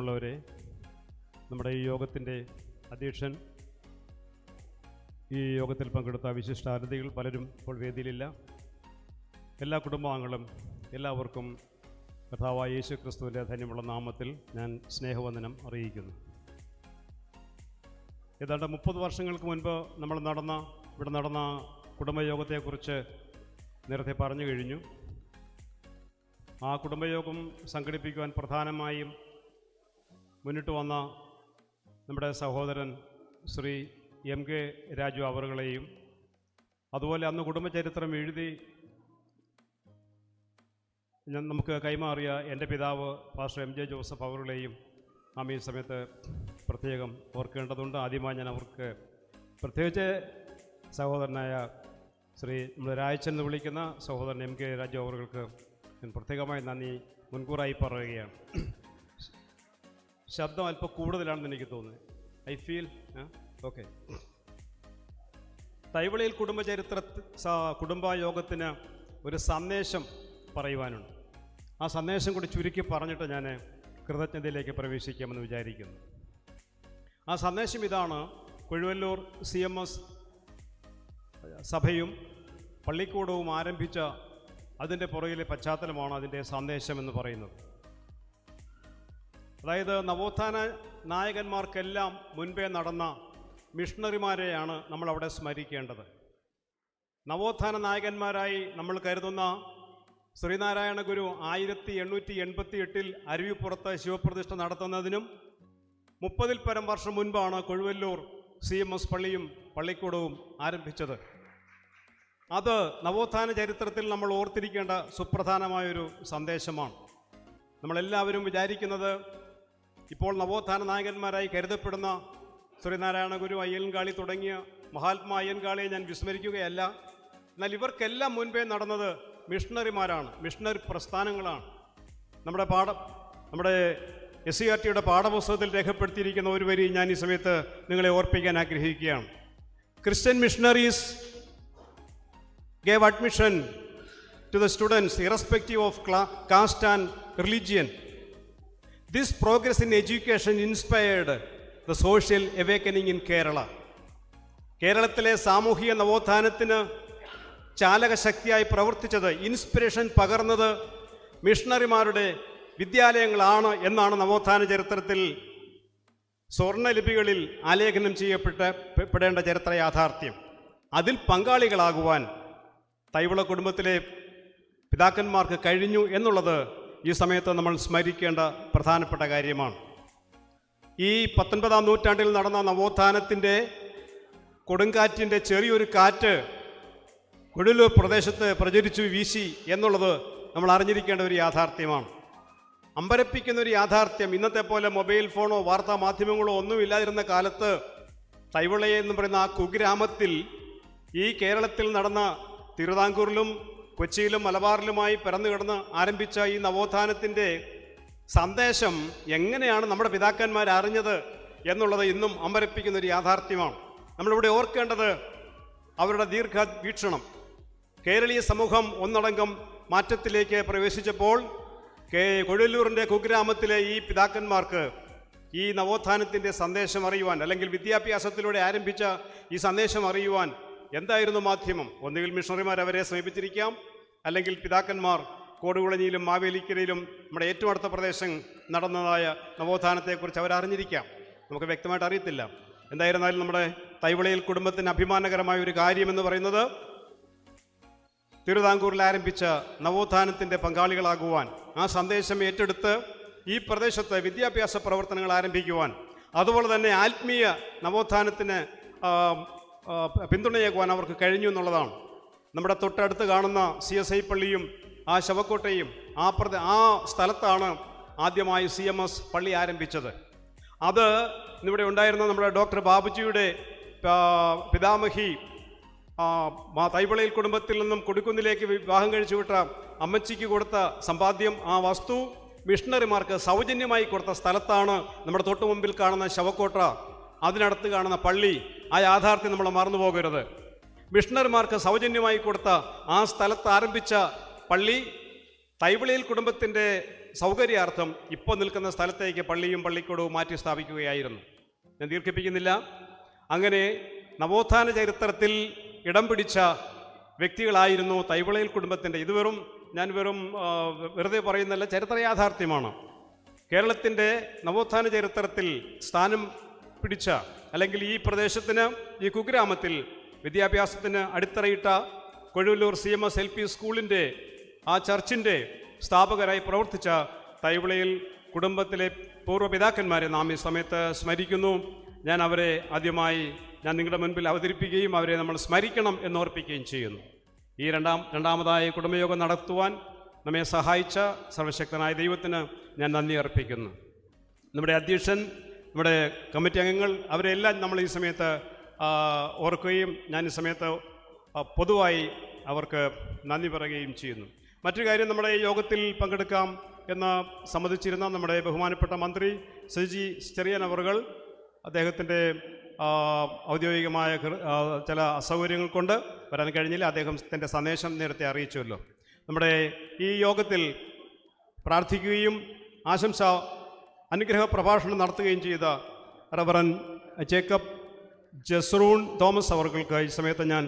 ഉള്ളവരെ, നമ്മുടെ ഈ യോഗത്തിൻ്റെ അധ്യക്ഷൻ, ഈ യോഗത്തിൽ പങ്കെടുത്ത വിശിഷ്ടാതിഥികൾ പലരും ഇപ്പോൾ വേദിയിലില്ല. എല്ലാ കുടുംബാംഗങ്ങളും എല്ലാവർക്കും കർത്താവായ യേശു ക്രിസ്തുവിൻ്റെ ധന്യമുള്ള നാമത്തിൽ ഞാൻ സ്നേഹവന്ദനം അറിയിക്കുന്നു. ഏതാണ്ട് 30 വർഷങ്ങൾക്ക് മുൻപ് ഇവിടെ നടന്ന കുടുംബയോഗത്തെക്കുറിച്ച് നേരത്തെ പറഞ്ഞു കഴിഞ്ഞു. ആ കുടുംബയോഗം സംഘടിപ്പിക്കുവാൻ പ്രധാനമായും മുന്നിട്ട് വന്ന നമ്മുടെ സഹോദരൻ ശ്രീ MK രാജു അവറുകളെയും, അതുപോലെ അന്ന് കുടുംബചരിത്രം എഴുതി നമുക്ക് കൈമാറിയ എൻ്റെ പിതാവ് പാസ്റ്റർ MJ ജോസഫ് അവറുകളെയും നാം ഈ സമയത്ത് പ്രത്യേകം ഓർക്കേണ്ടതുണ്ട്. ആദ്യമായി ഞാൻ അവർക്ക്, പ്രത്യേകിച്ച് സഹോദരനായ ശ്രീ നമ്മുടെ രായച്ചൻ എന്ന് വിളിക്കുന്ന സഹോദരൻ MK രാജു അവറുകൾക്ക് ഞാൻ പ്രത്യേകമായി നന്ദി മുൻകൂറായി പറയുകയാണ്. ശബ്ദം അല്പം കൂടുതലാണെന്ന് എനിക്ക് തോന്നുന്നു. I feel okay. തൈവളിയിൽ കുടുംബയോഗത്തിന് ഒരു സന്ദേശം പറയുവാനുണ്ട്. ആ സന്ദേശം കൂടി ചുരുക്കി പറഞ്ഞിട്ട് ഞാൻ കൃതജ്ഞതയിലേക്ക് പ്രവേശിക്കാമെന്ന് വിചാരിക്കുന്നു. ആ സന്ദേശം ഇതാണ്: കൊഴുവല്ലൂർ CMS സഭയും പള്ളിക്കൂടവും ആരംഭിച്ച അതിൻ്റെ പുറകിലെ പശ്ചാത്തലമാണ് അതിൻ്റെ സന്ദേശം എന്ന് പറയുന്നത്. അതായത് നവോത്ഥാന നായകന്മാർക്കെല്ലാം മുൻപേ നടന്ന മിഷണറിമാരെയാണ് നമ്മളവിടെ സ്മരിക്കേണ്ടത്. നവോത്ഥാന നായകന്മാരായി നമ്മൾ കരുതുന്ന ശ്രീനാരായണ ഗുരു 1888 അരുവിപ്പുറത്ത് ശിവപ്രതിഷ്ഠ നടത്തുന്നതിനും 30-ൽ പരം വർഷം മുൻപാണ് കൊഴുവല്ലൂർ CMS പള്ളിയും പള്ളിക്കൂടവും ആരംഭിച്ചത്. അത് നവോത്ഥാന ചരിത്രത്തിൽ നമ്മൾ ഓർത്തിരിക്കേണ്ട സുപ്രധാനമായൊരു സന്ദേശമാണ്. നമ്മളെല്ലാവരും വിചാരിക്കുന്നത് ഇപ്പോൾ നവോത്ഥാന നായകന്മാരായി കരുതപ്പെടുന്ന ശ്രീനാരായണ ഗുരു, അയ്യൻകാളി തുടങ്ങിയ മഹാത്മാ അയ്യൻകാളിയെ ഞാൻ വിസ്മരിക്കുകയല്ല. എന്നാൽ ഇവർക്കെല്ലാം മുൻപേ നടന്നത് മിഷണറിമാരാണ്, മിഷണറി പ്രസ്ഥാനങ്ങളാണ്. നമ്മുടെ SCRTയുടെ പാഠപുസ്തകത്തിൽ രേഖപ്പെടുത്തിയിരിക്കുന്ന ഒരു വരി ഞാൻ ഈ സമയത്ത് നിങ്ങളെ ഓർപ്പിക്കാൻ ആഗ്രഹിക്കുകയാണ്. Christian missionaries gave admission to the students irrespective of caste and religion. This progress in education inspired the social awakening in Kerala. കേരളത്തിലെ സാമൂഹിക നവോത്ഥാനത്തിന് ചാലകശക്തിയായി പ്രവർത്തിച്ചത്, ഇൻസ്പിറേഷൻ പകർന്നത് മിഷണറിമാരുടെ വിദ്യാലയങ്ങളാണ് എന്നാണ് നവോത്ഥാന ചരിത്രത്തിൽ സ്വർണ്ണലിപികളിൽ ആലേഖനം ചെയ്യപ്പെടേണ്ട ചരിത്ര യാഥാർത്ഥ്യം. അതിൽ പങ്കാളികളാകുവാൻ തൈവള കുടുംബത്തിലെ പിതാക്കന്മാർക്ക് കഴിഞ്ഞു എന്നുള്ളത് ഈ സമയത്ത് നമ്മൾ സ്മരിക്കേണ്ട പ്രധാനപ്പെട്ട കാര്യമാണ്. ഈ 19-ാം നൂറ്റാണ്ടിൽ നടന്ന നവോത്ഥാനത്തിൻ്റെ കൊടുങ്കാറ്റിൻ്റെ ചെറിയൊരു കാറ്റ് കൊഴുവല്ലൂർ പ്രദേശത്ത് പ്രചരിച്ചു വീശി എന്നുള്ളത് നമ്മൾ അറിഞ്ഞിരിക്കേണ്ട ഒരു യാഥാർത്ഥ്യമാണ്. അമ്പരപ്പിക്കുന്ന ഒരു യാഥാർത്ഥ്യം. ഇന്നത്തെ പോലെ മൊബൈൽ ഫോണോ വാർത്താ മാധ്യമങ്ങളോ ഒന്നുമില്ലാതിരുന്ന കാലത്ത് തൈവളയെ എന്ന് പറയുന്ന ആ കുഗ്രാമത്തിൽ, ഈ കേരളത്തിൽ നടന്ന, തിരുവിതാംകൂറിലും കൊച്ചിയിലും മലബാറിലുമായി പിറന്നു കിടന്ന് ആരംഭിച്ച ഈ നവോത്ഥാനത്തിൻ്റെ സന്ദേശം എങ്ങനെയാണ് നമ്മുടെ പിതാക്കന്മാർ അറിഞ്ഞത് എന്നുള്ളത് ഇന്നും അമ്പരപ്പിക്കുന്ന ഒരു യാഥാർത്ഥ്യമാണ്. നമ്മളിവിടെ ഓർക്കേണ്ടത് അവരുടെ ദീർഘവീക്ഷണം. കേരളീയ സമൂഹം ഒന്നടങ്കം മാറ്റത്തിലേക്ക് പ്രവേശിച്ചപ്പോൾ കൊഴുവല്ലൂരിൻ്റെ കുഗ്രാമത്തിലെ ഈ പിതാക്കന്മാർക്ക് ഈ നവോത്ഥാനത്തിൻ്റെ സന്ദേശം അറിയുവാൻ, അല്ലെങ്കിൽ വിദ്യാഭ്യാസത്തിലൂടെ ആരംഭിച്ച ഈ സന്ദേശം അറിയുവാൻ എന്തായിരുന്നു മാധ്യമം? ഒന്നുകിൽ മിഷണറിമാർ അവരെ സമീപിച്ചിരിക്കാം, അല്ലെങ്കിൽ പിതാക്കന്മാർ കോടുകുളഞ്ഞിയിലും മാവേലിക്കരയിലും നമ്മുടെ ഏറ്റവും അടുത്ത പ്രദേശം നടന്നതായ നവോത്ഥാനത്തെക്കുറിച്ച് അവരറിഞ്ഞിരിക്കാം. നമുക്ക് വ്യക്തമായിട്ട് അറിയത്തില്ല. എന്തായിരുന്നാലും നമ്മുടെ തൈവളയിൽ കുടുംബത്തിന് അഭിമാനകരമായ ഒരു കാര്യമെന്ന് പറയുന്നത് തിരുവിതാംകൂറിൽ ആരംഭിച്ച നവോത്ഥാനത്തിൻ്റെ പങ്കാളികളാകുവാൻ, ആ സന്ദേശം ഏറ്റെടുത്ത് ഈ പ്രദേശത്ത് വിദ്യാഭ്യാസ പ്രവർത്തനങ്ങൾ ആരംഭിക്കുവാൻ, അതുപോലെ തന്നെ ആത്മീയ നവോത്ഥാനത്തിന് പിന്തുണയേക്കുവാൻ അവർക്ക് കഴിഞ്ഞു എന്നുള്ളതാണ്. നമ്മുടെ തൊട്ടടുത്ത് കാണുന്ന CSI പള്ളിയും ആ ശവക്കോട്ടയും ആ സ്ഥലത്താണ് ആദ്യമായി CMS പള്ളി ആരംഭിച്ചത്. അത് ഇവിടെ ഉണ്ടായിരുന്ന നമ്മുടെ ഡോക്ടർ ബാബുജിയുടെ പിതാമഹി തൈവളയിൽ കുടുംബത്തിൽ നിന്നും കൊടിക്കുന്നിലേക്ക് വിവാഹം കഴിച്ചു വിട്ട അമ്മച്ചിക്ക് കൊടുത്ത സമ്പാദ്യം, ആ വസ്തു മിഷണറിമാർക്ക് സൗജന്യമായി കൊടുത്ത സ്ഥലത്താണ് നമ്മുടെ തൊട്ടു മുമ്പിൽ കാണുന്ന ശവക്കോട്ട, അതിനടുത്ത് കാണുന്ന പള്ളി. ആ യാഥാർത്ഥ്യം നമ്മൾ മറന്നു പോകരുത്. മിഷണറിമാർക്ക് സൗജന്യമായി കൊടുത്ത ആ സ്ഥലത്ത് ആരംഭിച്ച പള്ളി തൈവളിയിൽ കുടുംബത്തിൻ്റെ സൗകര്യാർത്ഥം ഇപ്പോൾ നിൽക്കുന്ന സ്ഥലത്തേക്ക് പള്ളിയും പള്ളിക്കൂടവും മാറ്റി സ്ഥാപിക്കുകയായിരുന്നു. ഞാൻ ദീർഘിപ്പിക്കുന്നില്ല. അങ്ങനെ നവോത്ഥാന ചരിത്രത്തിൽ ഇടം പിടിച്ച വ്യക്തികളായിരുന്നു തൈവിളയിൽ കുടുംബത്തിൻ്റെ. ഇത് ഞാൻ വെറുതെ പറയുന്നല്ല, ചരിത്ര യാഥാർത്ഥ്യമാണ്. കേരളത്തിൻ്റെ നവോത്ഥാന ചരിത്രത്തിൽ സ്ഥാനം പിടിച്ച, അല്ലെങ്കിൽ ഈ പ്രദേശത്തിന്, ഈ കുഗ്രാമത്തിൽ വിദ്യാഭ്യാസത്തിന് അടിത്തറയിട്ട കൊഴുവല്ലൂർ CMS LP സ്കൂളിൻ്റെ, ആ ചർച്ചിൻ്റെ സ്ഥാപകരായി പ്രവർത്തിച്ച തൈവിളയിൽ കുടുംബത്തിലെ പൂർവ്വപിതാക്കന്മാരെ നാം ഈ സമയത്ത് സ്മരിക്കുന്നു. ഞാൻ അവരെ ആദ്യമായി നിങ്ങളുടെ മുൻപിൽ അവതരിപ്പിക്കുകയും അവരെ നമ്മൾ സ്മരിക്കണം എന്നോർപ്പിക്കുകയും ചെയ്യുന്നു. ഈ രണ്ടാമതായ കുടുംബയോഗം നടത്തുവാൻ നമ്മെ സഹായിച്ച സർവശക്തനായ ദൈവത്തിന് ഞാൻ നന്ദി അർപ്പിക്കുന്നു. നമ്മുടെ അധ്യക്ഷൻ, നമ്മുടെ കമ്മിറ്റി അംഗങ്ങൾ, അവരെല്ലാം നമ്മൾ ഈ സമയത്ത് ഓർക്കുകയും ഞാൻ ഈ സമയത്ത് പൊതുവായി അവർക്ക് നന്ദി പറയുകയും ചെയ്യുന്നു. മറ്റൊരു കാര്യം, നമ്മുടെ ഈ യോഗത്തിൽ പങ്കെടുക്കാം എന്ന് സമ്മതിച്ചിരുന്ന നമ്മുടെ ബഹുമാനപ്പെട്ട മന്ത്രി സജി ചെറിയാൻ അവർകൾ, അദ്ദേഹത്തിൻ്റെ ഔദ്യോഗികമായ ചില അസൗകര്യങ്ങൾ കൊണ്ട് വരാൻ കഴിഞ്ഞില്ല. അദ്ദേഹത്തിൻ്റെ സന്ദേശം നേരത്തെ അറിയിച്ചുവല്ലോ. നമ്മുടെ ഈ യോഗത്തിൽ പ്രാർത്ഥിക്കുകയും അനുഗ്രഹ പ്രഭാഷണം നടത്തുകയും ചെയ്ത റവറൻ ജേക്കബ് ജസ്റൂൺ തോമസ് അവർക്ക് ഈ സമയത്ത് ഞാൻ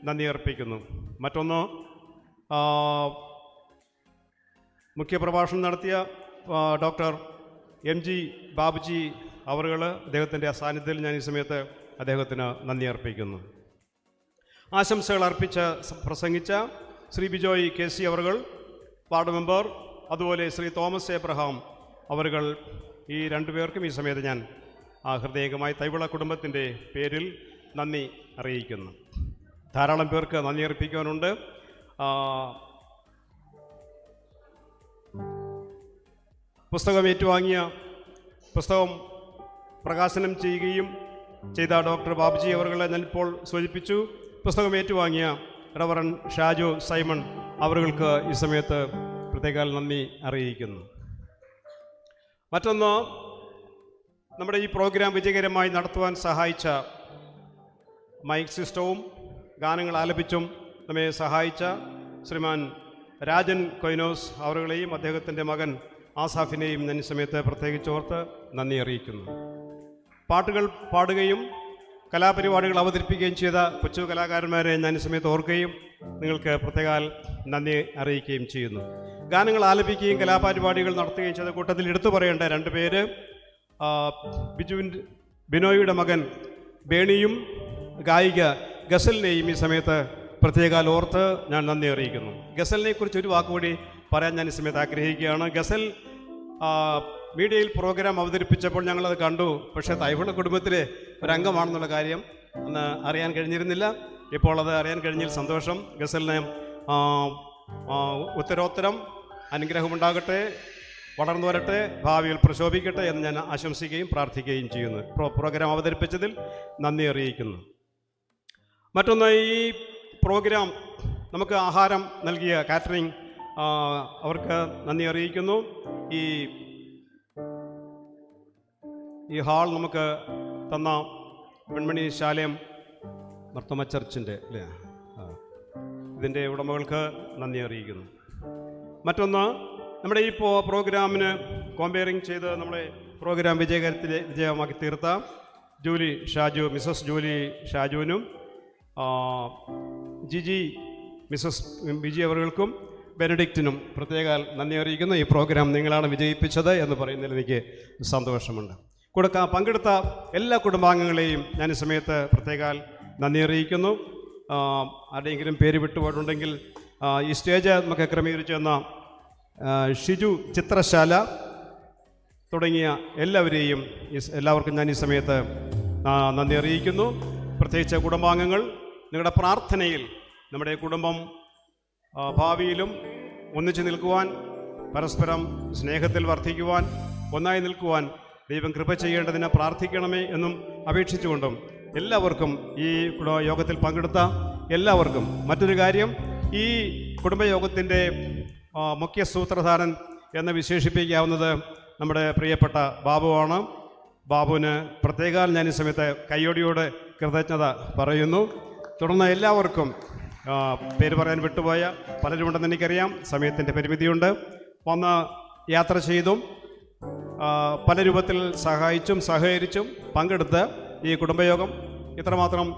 നന്ദി അർപ്പിക്കുന്നു. മറ്റൊന്ന്, മുഖ്യപ്രഭാഷണം നടത്തിയ ഡോക്ടർ MG ബാബുജി അവറുകൾ, അദ്ദേഹത്തിൻ്റെ സാന്നിധ്യത്തിൽ ഞാൻ ഈ സമയത്ത് അദ്ദേഹത്തിന് നന്ദി അർപ്പിക്കുന്നു. ആശംസകൾ അർപ്പിച്ച് പ്രസംഗിച്ച ശ്രീ ബിജോയ് KC അവറുകൾ, വാർഡ് മെമ്പർ, അതുപോലെ ശ്രീ തോമസ് എബ്രഹാം അവറുകൾ, ഈ രണ്ടുപേർക്കും ഈ സമയത്ത് ഞാൻ ഹൃദയംഗമായി തൈവിള കുടുംബത്തിൻ്റെ പേരിൽ നന്ദി അറിയിക്കുന്നു. ധാരാളം പേർക്ക് നന്ദി അർപ്പിക്കാനുണ്ട്. പുസ്തകം ഏറ്റുവാങ്ങിയ, പുസ്തകം പ്രകാശനം ചെയ്യുകയും ചെയ്ത ഡോക്ടർ ബാബുജി അവറുകളെ ഞാനിപ്പോൾ സൂചിപ്പിച്ചു. പുസ്തകം ഏറ്റുവാങ്ങിയ റവറൻ ഷാജു സൈമൺ അവറുകൾക്ക് ഈ സമയത്ത് പ്രത്യേക നന്ദി അറിയിക്കുന്നു. മറ്റൊന്ന്, നമ്മുടെ ഈ പ്രോഗ്രാം വിജയകരമായി നടത്തുവാൻ സഹായിച്ച മൈക്ക് സിസ്റ്റവും ഗാനങ്ങൾ ആലപിച്ചും നമ്മെ സഹായിച്ച ശ്രീമാൻ രാജൻ കൊയ്നോസ് അവറുകളെയും അദ്ദേഹത്തിൻ്റെ മകൻ ആസാഫിനെയും ഞാൻ ഈ സമയത്ത് പ്രത്യേകിച്ചോർത്ത് നന്ദി അറിയിക്കുന്നു. പാട്ടുകൾ പാടുകയും കലാപരിപാടികൾ അവതരിപ്പിക്കുകയും ചെയ്ത കൊച്ചു കലാകാരന്മാരെ ഞാൻ ഈ സമയത്ത് ഓർക്കുകയും നിങ്ങൾക്ക് പ്രത്യേക നന്ദി അറിയിക്കുകയും ചെയ്യുന്നു. ഗാനങ്ങൾ ആലപിക്കുകയും കലാപരിപാടികൾ നടത്തുകയും ചെയ്ത കൂട്ടത്തിൽ എടുത്തു പറയേണ്ട രണ്ട് പേര്, ബിനോയുടെ മകൻ ബേണിയും ഗായിക ഗസലിനെയും ഈ സമയത്ത് പ്രത്യേക ഓർത്ത് ഞാൻ നന്ദി അറിയിക്കുന്നു. ഗസലിനെ കുറിച്ച് ഒരു വാക്കുകൂടി പറയാൻ ഞാൻ ഈ സമയത്ത് ആഗ്രഹിക്കുകയാണ്. ഗസൽ മീഡിയയിൽ പ്രോഗ്രാം അവതരിപ്പിച്ചപ്പോൾ ഞങ്ങളത് കണ്ടു. പക്ഷേ തൈവിള കുടുംബത്തിലെ ഒരംഗമാണെന്നുള്ള കാര്യം അന്ന് അറിയാൻ കഴിഞ്ഞിരുന്നില്ല. ഇപ്പോൾ അത് അറിയാൻ കഴിഞ്ഞതിൽ സന്തോഷം. ഗസലിന് ഉത്തരോത്തരം അനുഗ്രഹമുണ്ടാകട്ടെ, വളർന്നു വരട്ടെ, ഭാവിയിൽ പ്രശോഭിക്കട്ടെ എന്ന് ഞാൻ ആശംസിക്കുകയും പ്രാർത്ഥിക്കുകയും ചെയ്യുന്നു. പ്രോഗ്രാം അവതരിപ്പിച്ചതിൽ നന്ദി അറിയിക്കുന്നു. മറ്റൊന്ന്, ഈ പ്രോഗ്രാം നമുക്ക് ആഹാരം നൽകിയ കാറ്ററിംഗ് അവർക്ക് നന്ദി അറിയിക്കുന്നു. ഈ ഹാൾ നമുക്ക് തന്ന പെൺമണി ശാലയം നർത്തമ ചർച്ചിൻ്റെ ഇതിൻ്റെ ഉടമകൾക്ക് നന്ദി അറിയിക്കുന്നു. മറ്റൊന്ന്, നമ്മുടെ ഈ പ്രോഗ്രാമിന് കോമ്പയറിംഗ് ചെയ്ത് നമ്മളെ പ്രോഗ്രാം വിജയമാക്കി തീർത്ത മിസസ് ജൂലി ഷാജുവിനും മിസസ് ബിജി അവർക്കും ബെനഡിക്റ്റിനും പ്രത്യേക നന്ദി അറിയിക്കുന്നു. ഈ പ്രോഗ്രാം നിങ്ങളാണ് വിജയിപ്പിച്ചത് എന്ന് പറയുന്നതിൽ എനിക്ക് സന്തോഷമുണ്ട്. പങ്കെടുത്ത എല്ലാ കുടുംബാംഗങ്ങളെയും ഞാൻ ഈ സമയത്ത് പ്രത്യേക നന്ദി അറിയിക്കുന്നു. ആരുടെയെങ്കിലും പേര് വിട്ടുപോയിട്ടുണ്ടെങ്കിൽ ഈ സ്റ്റേജ് നമുക്ക് ക്രമീകരിച്ചു തന്ന ഷിജു ചിത്രശാല തുടങ്ങിയ എല്ലാവർക്കും ഞാൻ ഈ സമയത്ത് നന്ദി അറിയിക്കുന്നു. പ്രത്യേകിച്ച് കുടുംബാംഗങ്ങൾ, നിങ്ങളുടെ പ്രാർത്ഥനയിൽ നമ്മുടെ കുടുംബം ഭാവിയിലും ഒന്നിച്ചു നിൽക്കുവാൻ, പരസ്പരം സ്നേഹത്തിൽ വർദ്ധിക്കുവാൻ, ഒന്നായി നിൽക്കുവാൻ ദൈവം കൃപ ചെയ്യേണ്ടതിന് പ്രാർത്ഥിക്കണമേ എന്നും അപേക്ഷിച്ചുകൊണ്ടും എല്ലാവർക്കും, ഈ യോഗത്തിൽ പങ്കെടുത്ത എല്ലാവർക്കും, മറ്റൊരു കാര്യം, ഈ കുടുംബയോഗത്തിൻ്റെ മുഖ്യ സൂത്രധാരൻ എന്ന് വിശേഷിപ്പിക്കാവുന്നത് നമ്മുടെ പ്രിയപ്പെട്ട ബാബുവാണ്. ബാബുവിന് പ്രത്യേകം ഞാൻ ഈ സമയത്ത് കയ്യോടിയോട് കൃതജ്ഞത പറയുന്നു. തുടർന്ന് എല്ലാവർക്കും, പേര് പറയാൻ വിട്ടുപോയ പലരുമുണ്ടെന്ന് എനിക്കറിയാം, സമയത്തിൻ്റെ പരിമിതിയുണ്ട്, വന്ന് യാത്ര ചെയ്തും പല രൂപത്തിൽ സഹായിച്ചും സഹകരിച്ചും പങ്കെടുത്ത് ഈ കുടുംബയോഗം ഇത്രമാത്രം